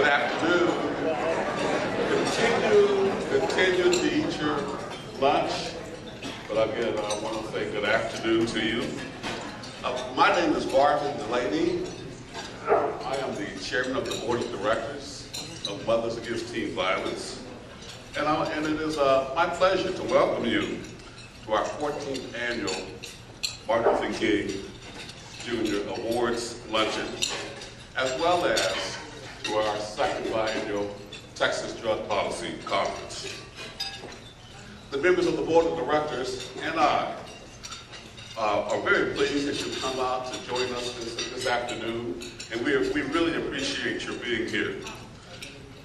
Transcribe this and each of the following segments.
afternoon. Continue to eat your lunch. But again, I want to say good afternoon to you. My name is Marvin Dulaney. I am the chairman of the board of directors of Mothers Against Teen Violence. And it is my pleasure to welcome you to our 14th annual Martin Luther King Jr. Awards Luncheon, as well as to our second biennial Texas Drug Policy Conference. The members of the board of directors and I are very pleased that you've come out to join us this afternoon, and we really appreciate your being here.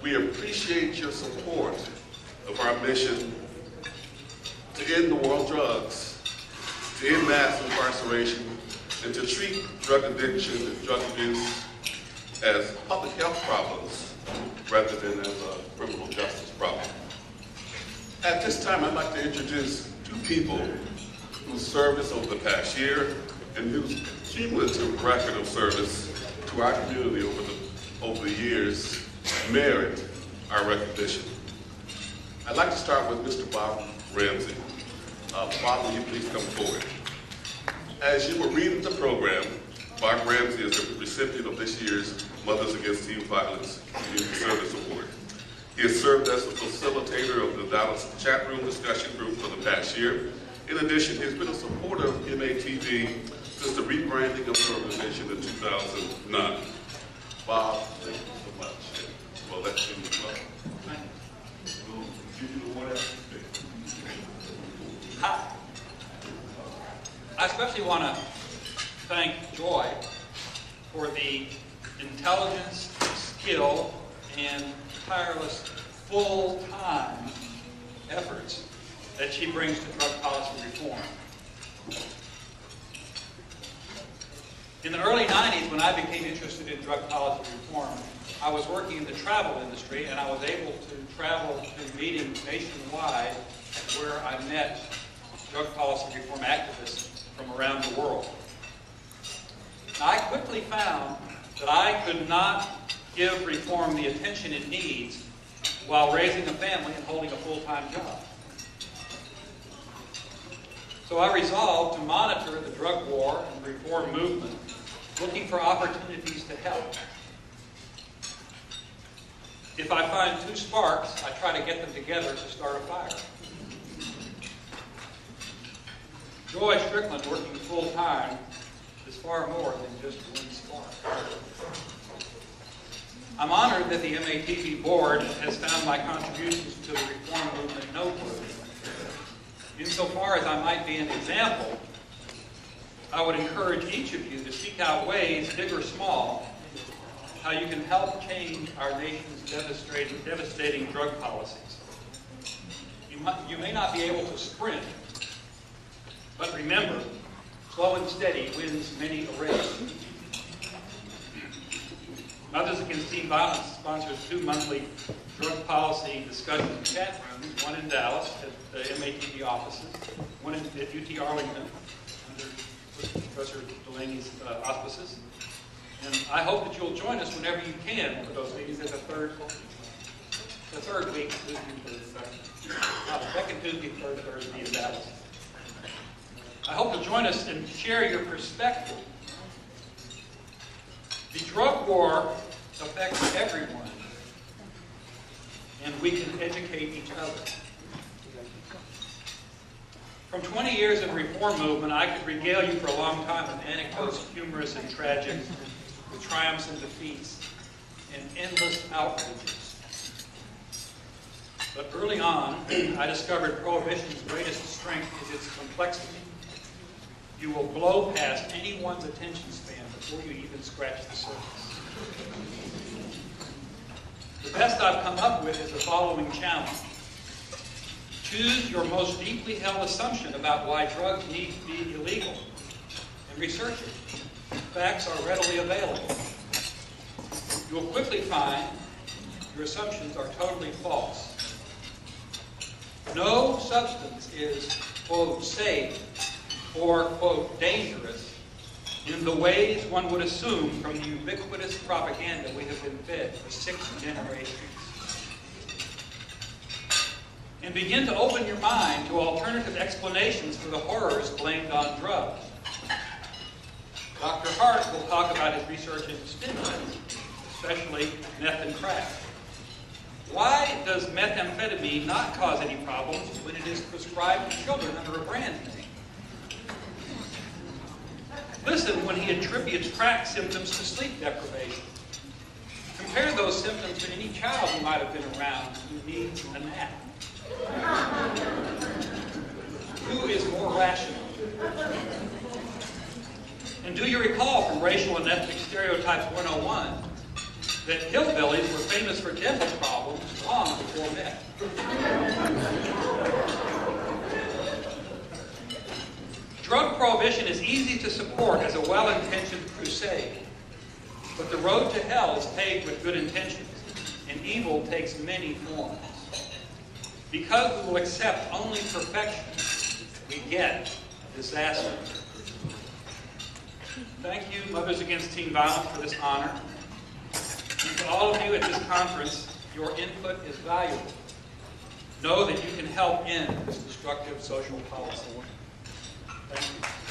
We appreciate your support of our mission to end the war on drugs, to end mass incarceration, and to treat drug addiction and drug abuse as public health problems rather than as a criminal justice problem. At this time, I'd like to introduce two people whose service over the past year and whose cumulative record of service to our community over the years merit our recognition. I'd like to start with Mr. Bob Ramsey. Bob, will you please come forward? As you were reading the program, Bob Ramsey is the recipient of this year's Mothers Against Teen Violence Community Service Award. He has served as the facilitator of the Dallas Chat Room Discussion Group for the past year. In addition, he has been a supporter of MATV since the rebranding of the organization in 2009. Bob, thank you so much. Well, that's you as well. We'll give you the award after you speak. Hi. I especially want to thank Joy for the intelligence, skill, and tireless full-time efforts that she brings to drug policy reform. In the early 90s, when I became interested in drug policy reform, I was working in the travel industry, and I was able to travel to meetings nationwide where I met drug policy reform activists from around the world. I quickly found that I could not give reform the attention it needs while raising a family and holding a full-time job. So I resolved to monitor the drug war and reform movement, looking for opportunities to help. If I find two sparks, I try to get them together to start a fire. Joy Strickland working full-time is far more than just one spark. I'm honored that the MATV board has found my contributions to the reform movement noteworthy. Insofar as I might be an example, I would encourage each of you to seek out ways, big or small, how you can help change our nation's devastating drug policies. You may not be able to sprint, but remember, slow and steady wins many a race. Mothers Against Teen Violence sponsors 2 monthly drug policy discussion chat rooms, one in Dallas at the MATV offices, one at UT Arlington under Professor Dulaney's auspices. And I hope that you'll join us whenever you can for those meetings at the third week, second Tuesday, third Thursday in Dallas. I hope you'll join us and share your perspective. The drug war affects everyone, and we can educate each other. From 20 years in the reform movement, I could regale you for a long time with anecdotes, humorous and tragic, with triumphs and defeats, and endless outrages. But early on, I discovered Prohibition's greatest strength is its complexity. You will blow past anyone's attention span before you even scratch the surface. The best I've come up with is the following challenge. Choose your most deeply held assumption about why drugs need to be illegal and research it. Facts are readily available. You will quickly find your assumptions are totally false. No substance is, quote, safe or, quote, dangerous in the ways one would assume from the ubiquitous propaganda we have been fed for 6 generations. And begin to open your mind to alternative explanations for the horrors blamed on drugs. Dr. Hart will talk about his research into stimulants, especially meth and crack. Why does methamphetamine not cause any problems when it is prescribed to children under a brand name? Listen when he attributes crack symptoms to sleep deprivation. Compare those symptoms to any child who might have been around who needs a nap. Who is more rational? And do you recall from Racial and Ethnic Stereotypes 101 that hillbillies were famous for dental problems long before meth? Drug prohibition is easy to support as a well-intentioned crusade, but the road to hell is paved with good intentions, and evil takes many forms. Because we will accept only perfection, we get disaster. Thank you, Mothers Against Teen Violence, for this honor. And to all of you at this conference, your input is valuable. Know that you can help end this destructive social policy. Thank you.